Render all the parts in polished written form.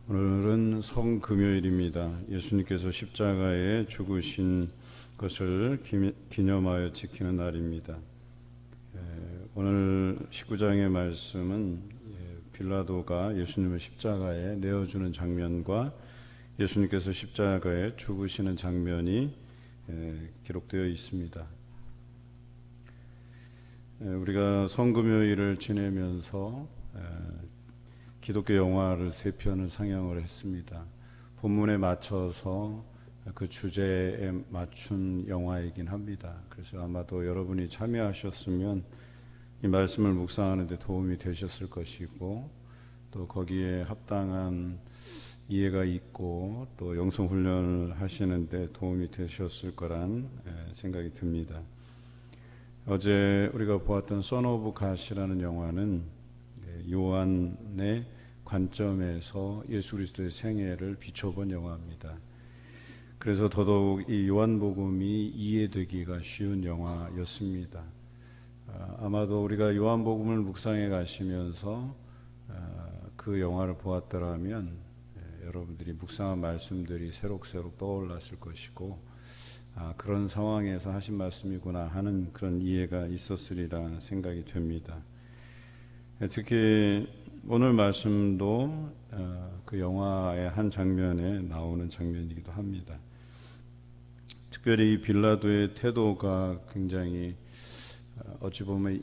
오늘은 성금요일입니다. 예수님께서 십자가에 죽으신 것을 기념하여 지키는 날입니다. 오늘 19장의 말씀은 빌라도가 예수님을 십자가에 내어주는 장면과 예수님께서 십자가에 죽으시는 장면이 기록되어 있습니다. 우리가 성금요일을 지내면서 기독교 영화를 3편을 상영을 했습니다. 본문에 맞춰서 그 주제에 맞춘 영화이긴 합니다. 그래서 아마도 여러분이 참여하셨으면 이 말씀을 묵상하는 데 도움이 되셨을 것이고, 또 거기에 합당한 이해가 있고 또 영성훈련을 하시는 데 도움이 되셨을 거란 생각이 듭니다. 어제 우리가 보았던 선 오브 갓이라는 영화는 요한의 관점에서 예수 그리스도의 생애를 비춰본 영화입니다. 그래서 더더욱 이 요한복음이 이해되기가 쉬운 영화였습니다. 아마도 우리가 요한복음을 묵상해 가시면서 그 영화를 보았더라면 여러분들이 묵상한 말씀들이 새록새록 떠올랐을 것이고, 그런 상황에서 하신 말씀이구나 하는 그런 이해가 있었으리라 생각이 됩니다. 특히 오늘 말씀도 그 영화의 한 장면에 나오는 장면이기도 합니다. 특별히 이 빌라도의 태도가 굉장히 어찌 보면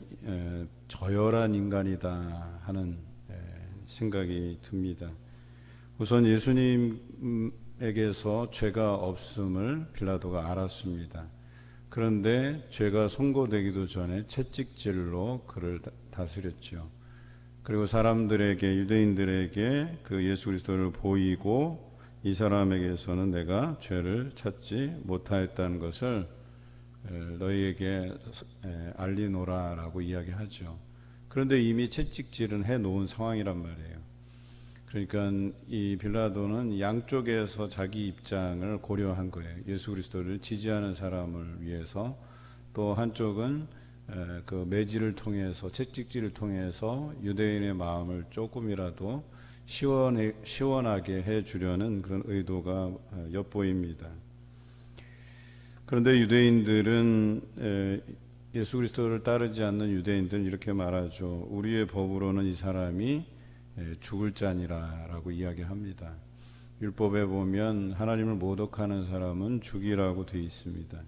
저열한 인간이다 하는 생각이 듭니다. 우선 예수님에게서 죄가 없음을 빌라도가 알았습니다. 그런데 죄가 선고되기도 전에 채찍질로 그를 다스렸죠. 그리고 사람들에게, 유대인들에게 그 예수 그리스도를 보이고 이 사람에게서는 내가 죄를 찾지 못하였다는 것을 너희에게 알리노라라고 이야기하죠. 그런데 이미 채찍질은 해놓은 상황이란 말이에요. 그러니까 이 빌라도는 양쪽에서 자기 입장을 고려한 거예요. 예수 그리스도를 지지하는 사람을 위해서, 또 한쪽은 그 매질을 통해서, 채찍질을 통해서 유대인의 마음을 조금이라도 시원하게 해주려는 그런 의도가 엿보입니다. 그런데 유대인들은, 예수 그리스도를 따르지 않는 유대인들은 이렇게 말하죠. 우리의 법으로는 이 사람이 죽을 자니라라고 이야기합니다. 율법에 보면 하나님을 모독하는 사람은 죽이라고 되어 있습니다.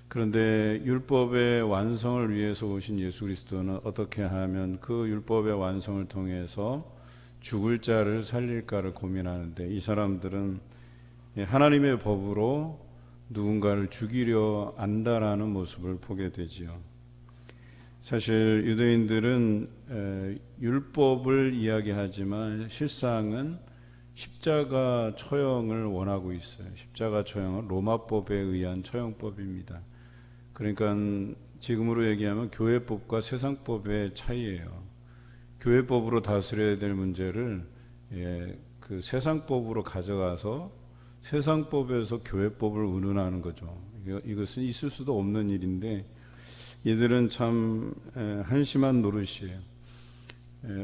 그런데 율법의 완성을 위해서 오신 예수 그리스도는 어떻게 하면 그 율법의 완성을 통해서 죽을 자를 살릴까를 고민하는데, 이 사람들은 하나님의 법으로 누군가를 죽이려 안다라는 모습을 보게 되지요. 사실 유대인들은 율법을 이야기하지만 실상은 십자가 처형을 원하고 있어요. 십자가 처형은 로마법에 의한 처형법입니다. 그러니까 지금으로 얘기하면 교회법과 세상법의 차이예요. 교회법으로 다스려야 될 문제를 그 세상법으로 가져가서 세상법에서 교회법을 운운하는 거죠. 이것은 있을 수도 없는 일인데 이들은 참 한심한 노릇이에요.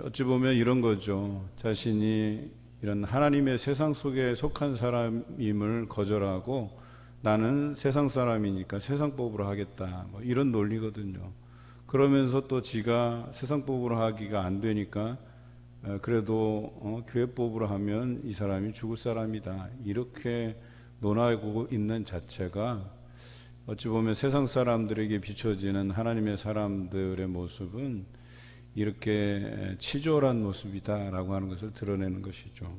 어찌 보면 이런 거죠. 자신이 이런 하나님의 세상 속에 속한 사람임을 거절하고 나는 세상 사람이니까 세상법으로 하겠다, 뭐 이런 논리거든요. 그러면서 또 지가 세상법으로 하기가 안 되니까 그래도 교회법으로 하면 이 사람이 죽을 사람이다, 이렇게 논하고 있는 자체가 어찌 보면 세상 사람들에게 비춰지는 하나님의 사람들의 모습은 이렇게 치졸한 모습이다라고 하는 것을 드러내는 것이죠.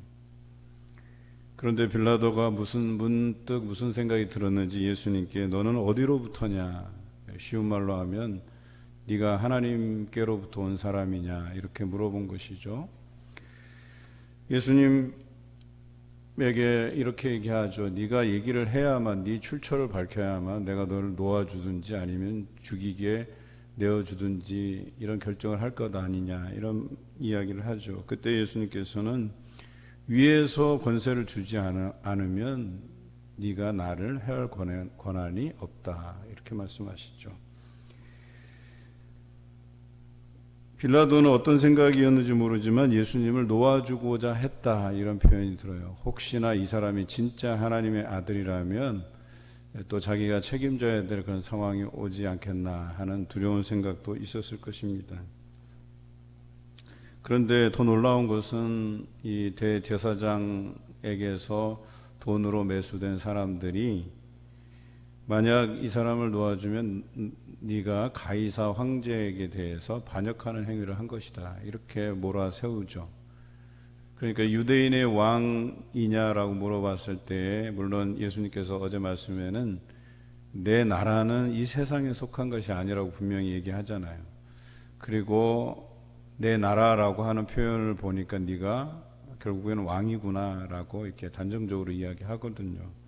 그런데 빌라도가 문득 무슨 생각이 들었는지 예수님께 너는 어디로부터냐, 쉬운 말로 하면 네가 하나님께로부터 온 사람이냐, 이렇게 물어본 것이죠. 예수님에게 이렇게 얘기하죠. 네가 얘기를 해야만, 네 출처를 밝혀야만 내가 너를 놓아주든지 아니면 죽이게 내어주든지 이런 결정을 할 것 아니냐, 이런 이야기를 하죠. 그때 예수님께서는 위에서 권세를 주지 않으면 네가 나를 해할 권한이 없다, 이렇게 말씀하시죠. 빌라도는 어떤 생각이었는지 모르지만 예수님을 놓아주고자 했다, 이런 표현이 들어요. 혹시나 이 사람이 진짜 하나님의 아들이라면 또 자기가 책임져야 될 그런 상황이 오지 않겠나 하는 두려운 생각도 있었을 것입니다. 그런데 더 놀라운 것은 이 대제사장에게서 돈으로 매수된 사람들이 만약 이 사람을 놓아주면 네가 가이사 황제에게 대해서 반역하는 행위를 한 것이다, 이렇게 몰아세우죠. 그러니까 유대인의 왕이냐라고 물어봤을 때, 물론 예수님께서 어제 말씀에는 내 나라는 이 세상에 속한 것이 아니라고 분명히 얘기하잖아요. 그리고 내 나라라고 하는 표현을 보니까 네가 결국에는 왕이구나라고 이렇게 단정적으로 이야기하거든요.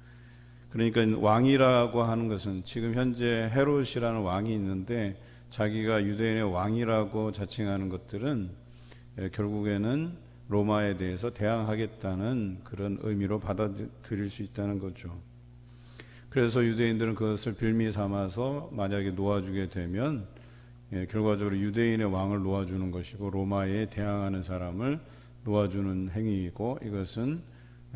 그러니까 왕이라고 하는 것은 지금 현재 헤롯이라는 왕이 있는데 자기가 유대인의 왕이라고 자칭하는 것들은 결국에는 로마에 대해서 대항하겠다는 그런 의미로 받아들일 수 있다는 거죠. 그래서 유대인들은 그것을 빌미 삼아서 만약에 놓아주게 되면 결과적으로 유대인의 왕을 놓아주는 것이고 로마에 대항하는 사람을 놓아주는 행위이고, 이것은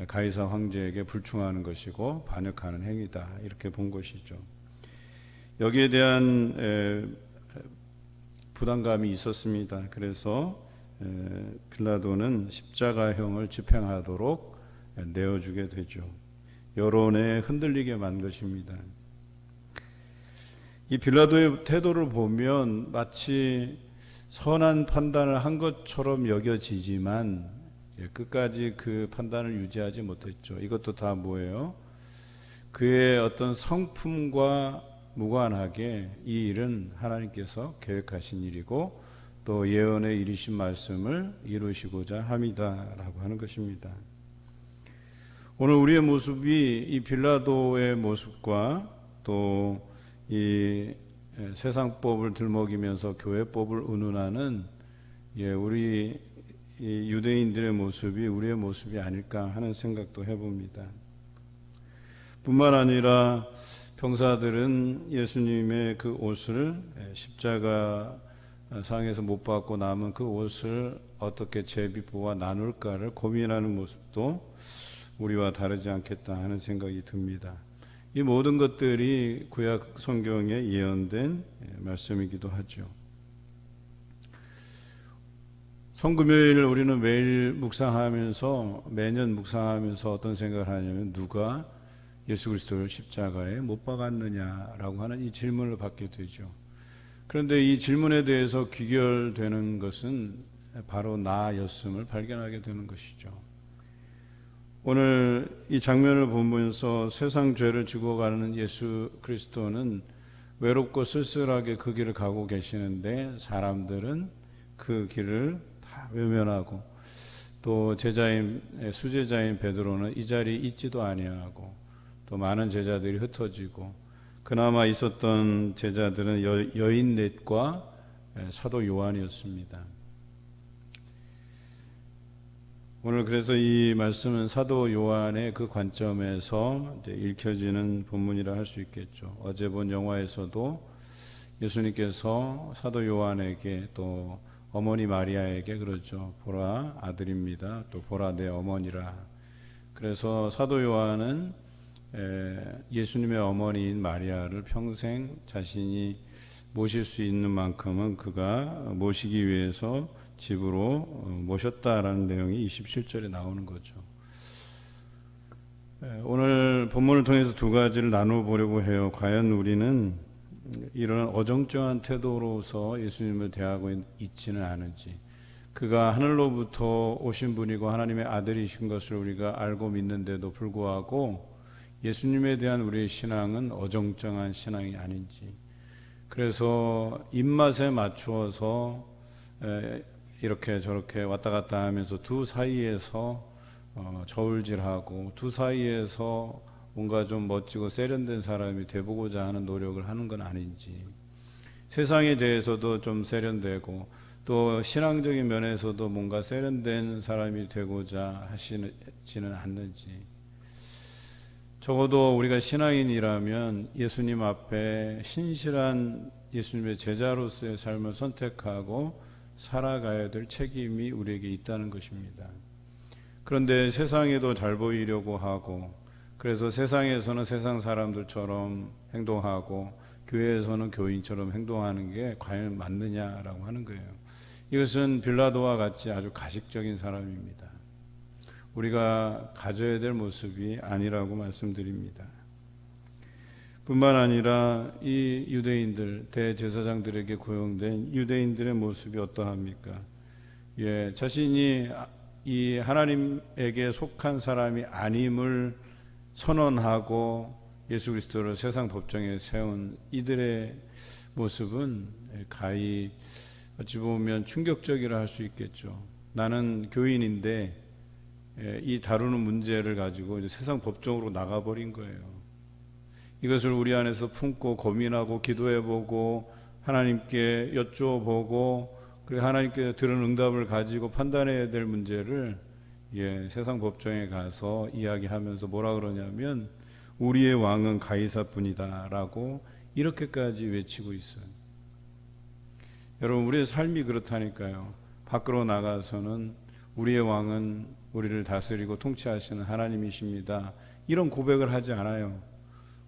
가이사 황제에게 불충하는 것이고 반역하는 행위다, 이렇게 본 것이죠. 여기에 대한 부담감이 있었습니다. 그래서 빌라도는 십자가형을 집행하도록 내어주게 되죠. 여론에 흔들리게 만 것입니다. 이 빌라도의 태도를 보면 마치 선한 판단을 한 것처럼 여겨지지만 끝까지 그 판단을 유지하지 못했죠. 이것도 다 뭐예요? 그의 어떤 성품과 무관하게 이 일은 하나님께서 계획하신 일이고 또 예언의 이르신 말씀을 이루시고자 함이다라고 하는 것입니다. 오늘 우리의 모습이 이 빌라도의 모습과 또 이 세상법을 들먹이면서 교회법을 운운하는 우리 이 유대인들의 모습이 우리의 모습이 아닐까 하는 생각도 해봅니다. 뿐만 아니라 병사들은 예수님의 그 옷을 십자가 상에서 못 받고 남은 그 옷을 어떻게 제비부와 나눌까를 고민하는 모습도 우리와 다르지 않겠다 하는 생각이 듭니다. 이 모든 것들이 구약 성경에 예언된 말씀이기도 하죠. 성금요일 우리는 매일 묵상하면서, 매년 묵상하면서 어떤 생각을 하냐면 누가 예수 그리스도를 십자가에 못 박았느냐라고 하는 이 질문을 받게 되죠. 그런데 이 질문에 대해서 귀결되는 것은 바로 나였음을 발견하게 되는 것이죠. 오늘 이 장면을 보면서 세상 죄를 지고 가는 예수 그리스도는 외롭고 쓸쓸하게 그 길을 가고 계시는데 사람들은 그 길을 다 외면하고 또 수제자인 베드로는 이 자리에 있지도 아니하고 또 많은 제자들이 흩어지고 그나마 있었던 제자들은 여인 넷과 사도 요한이었습니다. 오늘 그래서 이 말씀은 사도 요한의 그 관점에서 이제 읽혀지는 본문이라 할 수 있겠죠. 어제 본 영화에서도 예수님께서 사도 요한에게 또 어머니 마리아에게 그러죠. 보라 아들입니다. 또 보라 내 어머니라. 그래서 사도 요한은 예수님의 어머니인 마리아를 평생 자신이 모실 수 있는 만큼은 그가 모시기 위해서 집으로 모셨다라는 내용이 27절에 나오는 거죠. 오늘 본문을 통해서 두 가지를 나눠보려고 해요. 과연 우리는 이런 어정쩡한 태도로서 예수님을 대하고 있지는 않은지, 그가 하늘로부터 오신 분이고 하나님의 아들이신 것을 우리가 알고 믿는데도 불구하고 예수님에 대한 우리의 신앙은 어정쩡한 신앙이 아닌지, 그래서 입맛에 맞추어서 이렇게 저렇게 왔다 갔다 하면서 두 사이에서 저울질하고 두 사이에서 뭔가 좀 멋지고 세련된 사람이 돼보고자 하는 노력을 하는 건 아닌지, 세상에 대해서도 좀 세련되고 또 신앙적인 면에서도 뭔가 세련된 사람이 되고자 하시지는 않는지, 적어도 우리가 신앙인이라면 예수님 앞에 신실한 예수님의 제자로서의 삶을 선택하고 살아가야 될 책임이 우리에게 있다는 것입니다. 그런데 세상에도 잘 보이려고 하고, 그래서 세상에서는 세상 사람들처럼 행동하고 교회에서는 교인처럼 행동하는 게 과연 맞느냐라고 하는 거예요. 이것은 빌라도와 같이 아주 가식적인 사람입니다. 우리가 가져야 될 모습이 아니라고 말씀드립니다. 뿐만 아니라 이 유대인들, 대제사장들에게 고용된 유대인들의 모습이 어떠합니까? 자신이 이 하나님에게 속한 사람이 아님을 선언하고 예수 그리스도를 세상 법정에 세운 이들의 모습은 가히 어찌 보면 충격적이라 할 수 있겠죠. 나는 교인인데 이 다루는 문제를 가지고 이제 세상 법정으로 나가버린 거예요. 이것을 우리 안에서 품고 고민하고 기도해보고 하나님께 여쭤보고 그리고 하나님께 들은 응답을 가지고 판단해야 될 문제를 세상 법정에 가서 이야기하면서 뭐라 그러냐면 우리의 왕은 가이사뿐이다 라고 이렇게까지 외치고 있어요. 여러분, 우리의 삶이 그렇다니까요. 밖으로 나가서는 우리의 왕은 우리를 다스리고 통치하시는 하나님이십니다, 이런 고백을 하지 않아요.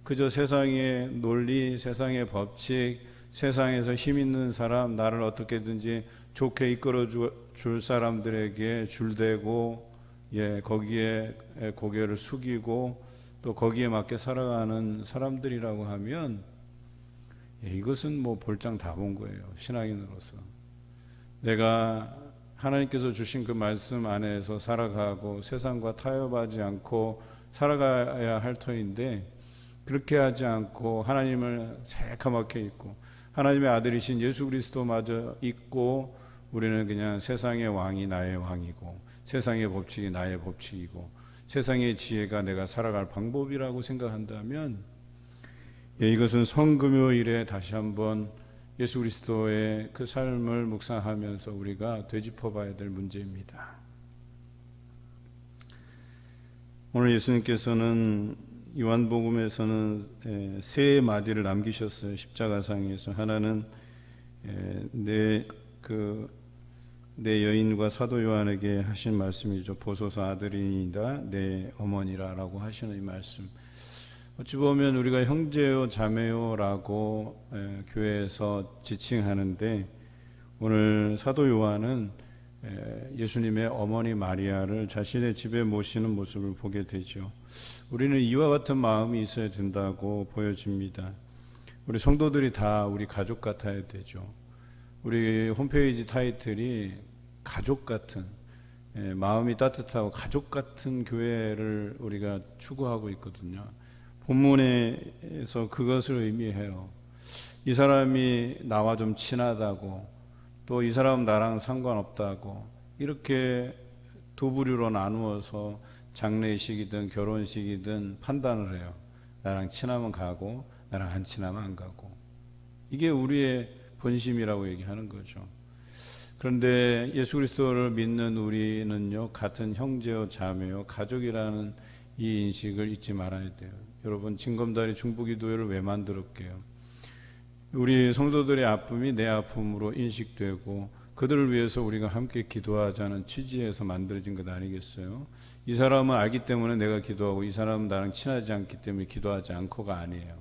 그저 세상의 논리, 세상의 법칙, 세상에서 힘 있는 사람, 나를 어떻게든지 좋게 이끌어 줄 사람들에게 줄대고 거기에 고개를 숙이고 또 거기에 맞게 살아가는 사람들이라고 하면 이것은 뭐 볼장 다 본 거예요. 신앙인으로서 내가 하나님께서 주신 그 말씀 안에서 살아가고 세상과 타협하지 않고 살아가야 할 터인데 그렇게 하지 않고 하나님을 새카맣게 잊고 하나님의 아들이신 예수 그리스도마저 잊고 우리는 그냥 세상의 왕이 나의 왕이고 세상의 법칙이 나의 법칙이고 세상의 지혜가 내가 살아갈 방법이라고 생각한다면 이것은 성금요일에 다시 한번 예수 그리스도의 그 삶을 묵상하면서 우리가 되짚어봐야 될 문제입니다. 오늘 예수님께서는 요한복음에서는 세 마디를 남기셨어요. 십자가상에서 하나는 내 여인과 사도 요한에게 하신 말씀이죠. 보소서 아들이니이다 내 어머니라라고 하시는 이 말씀. 어찌 보면 우리가 형제요 자매요라고 교회에서 지칭하는데 오늘 사도 요한은 예수님의 어머니 마리아를 자신의 집에 모시는 모습을 보게 되죠. 우리는 이와 같은 마음이 있어야 된다고 보여집니다. 우리 성도들이 다 우리 가족 같아야 되죠. 우리 홈페이지 타이틀이 가족 같은, 마음이 따뜻하고 가족 같은 교회를 우리가 추구하고 있거든요. 본문에서 그것을 의미해요. 이 사람이 나와 좀 친하다고, 또 이 사람은 나랑 상관없다고, 이렇게 두 부류로 나누어서 장례식이든 결혼식이든 판단을 해요. 나랑 친하면 가고 나랑 안 친하면 안 가고. 이게 우리의 본심이라고 얘기하는 거죠. 그런데 예수 그리스도를 믿는 우리는요, 같은 형제요 자매요 가족이라는 이 인식을 잊지 말아야 돼요. 여러분, 징검다리 중보기도회를 왜 만들었게요? 우리 성도들의 아픔이 내 아픔으로 인식되고 그들을 위해서 우리가 함께 기도하자는 취지에서 만들어진 것 아니겠어요? 이 사람은 알기 때문에 내가 기도하고 이 사람은 나랑 친하지 않기 때문에 기도하지 않고가 아니에요.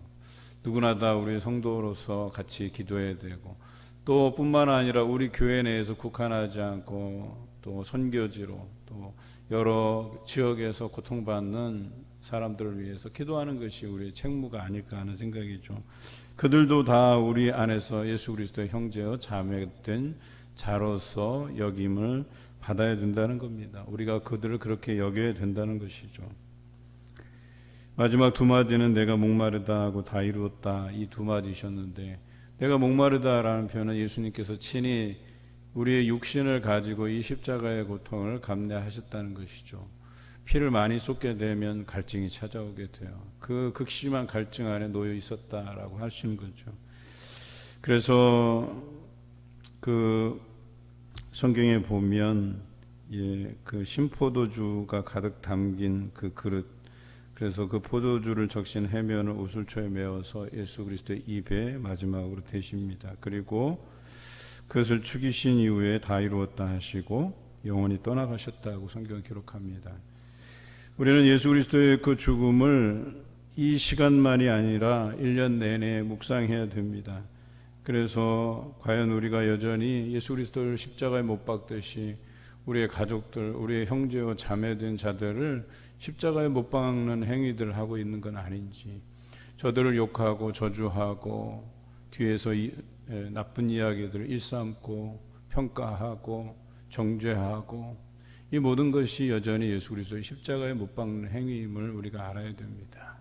누구나 다 우리 성도로서 같이 기도해야 되고, 또 뿐만 아니라 우리 교회 내에서 국한하지 않고 또 선교지로 또 여러 지역에서 고통받는 사람들을 위해서 기도하는 것이 우리의 책무가 아닐까 하는 생각이죠. 그들도 다 우리 안에서 예수 그리스도의 형제요 자매된 자로서 여김을 받아야 된다는 겁니다. 우리가 그들을 그렇게 여겨야 된다는 것이죠. 마지막 두 마디는 내가 목마르다 하고 다 이루었다, 이 두 마디셨는데, 내가 목마르다라는 표현은 예수님께서 친히 우리의 육신을 가지고 이 십자가의 고통을 감내하셨다는 것이죠. 피를 많이 쏟게 되면 갈증이 찾아오게 돼요. 그 극심한 갈증 안에 놓여 있었다라고 하시는 거죠. 그래서 그 성경에 보면 그 신포도주가 가득 담긴 그 그릇, 그래서 그 포도주를 적신 해면을 우슬초에 메어서 예수 그리스도의 입에 마지막으로 대십니다. 그리고 그것을 죽이신 이후에 다 이루었다 하시고 영원히 떠나가셨다고 성경은 기록합니다. 우리는 예수 그리스도의 그 죽음을 이 시간만이 아니라 1년 내내 묵상해야 됩니다. 그래서 과연 우리가 여전히 예수 그리스도를 십자가에 못 박듯이 우리의 가족들, 우리의 형제와 자매된 자들을 십자가에 못 박는 행위들을 하고 있는 건 아닌지, 저들을 욕하고 저주하고 뒤에서 나쁜 이야기들을 일삼고 평가하고 정죄하고 이 모든 것이 여전히 예수 그리스도의 십자가에 못 박는 행위임을 우리가 알아야 됩니다.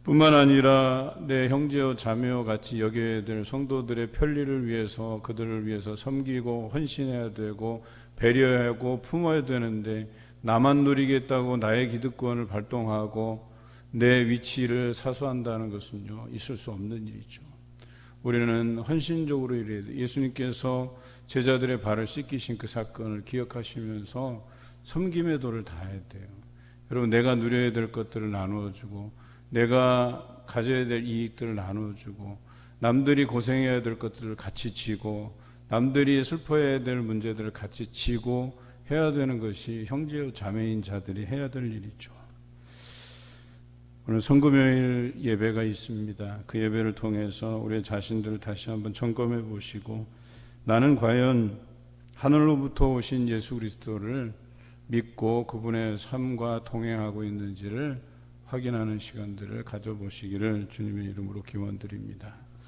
뿐만 아니라 내 형제와 자매와 같이 여겨야 될 성도들의 편리를 위해서 그들을 위해서 섬기고 헌신해야 되고 배려하고 품어야 되는데 나만 누리겠다고 나의 기득권을 발동하고 내 위치를 사수한다는 것은요, 있을 수 없는 일이죠. 우리는 헌신적으로 일해야 돼요. 예수님께서 제자들의 발을 씻기신 그 사건을 기억하시면서 섬김의 도를 다해야 돼요. 여러분, 내가 누려야 될 것들을 나누어주고 내가 가져야 될 이익들을 나누어주고 남들이 고생해야 될 것들을 같이 지고 남들이 슬퍼해야 될 문제들을 같이 지고 해야 되는 것이 형제 자매인 자들이 해야 될 일이죠. 오늘 성금요일 예배가 있습니다. 그 예배를 통해서 우리 자신들을 다시 한번 점검해 보시고 나는 과연 하늘로부터 오신 예수 그리스도를 믿고 그분의 삶과 동행하고 있는지를 확인하는 시간들을 가져보시기를 주님의 이름으로 기원드립니다.